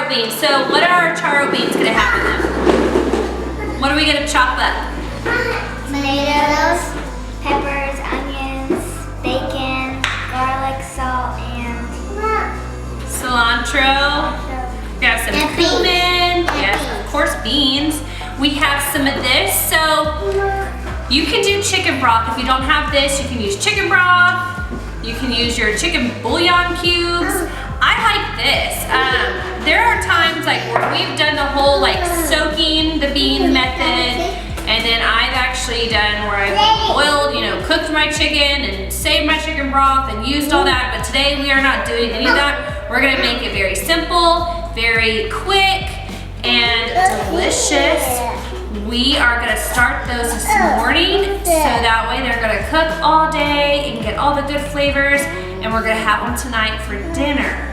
beans. So what are our charro beans gonna have in them? What are we gonna chop up? Tomatoes, peppers, onions, bacon, garlic, salt, and Cilantro. We have some cumin. Yes, of course, beans. We have some of this. So you can do chicken broth. If you don't have this, you can use chicken broth. You can use your chicken bouillon cubes. I like this. There are times like where we've done the whole like soaking the bean method, and then I've actually done where I've boiled, cooked my chicken and saved my chicken broth and used all that. But today we are not doing any of that. We're gonna make it very simple, very quick, and delicious. We are gonna start those this morning, so that way they're gonna cook all day and get all the good flavors, and we're gonna have them tonight for dinner.